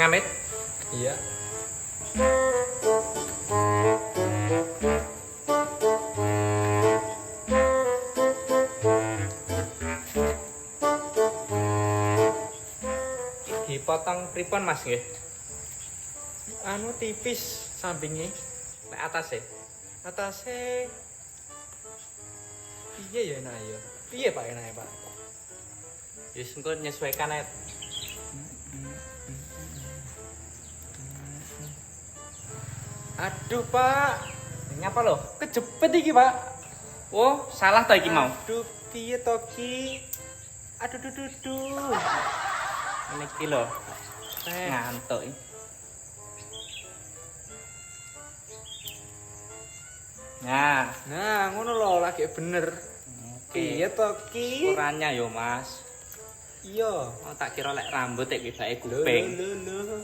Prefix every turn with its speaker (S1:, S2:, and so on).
S1: Ngamit.
S2: Iya.
S1: Dipotong pripun Mas nggih?
S2: Anu tipis sampingnya.
S1: Nek atas e.
S2: Atasnya piye ya enak ya? Piye Pak enake Pak?
S1: Wis engko nyesuaikan ae.
S2: Aduh Pak,
S1: Ngapa lho?
S2: kejepit iki Pak.
S1: Oh, salah ta iki mau.
S2: Aduh piye to ki? Aduh duh duh duh.
S1: Ini iki lho.
S2: Teh.
S1: Ngantuk iki. Nah,
S2: Nah, ngono lho lagi bener. Piye to ki?
S1: ukurannya yo Mas.
S2: Iya.
S1: Oh, tak kira lek rambut iki bae
S2: Lho
S1: kuping.
S2: lho lho.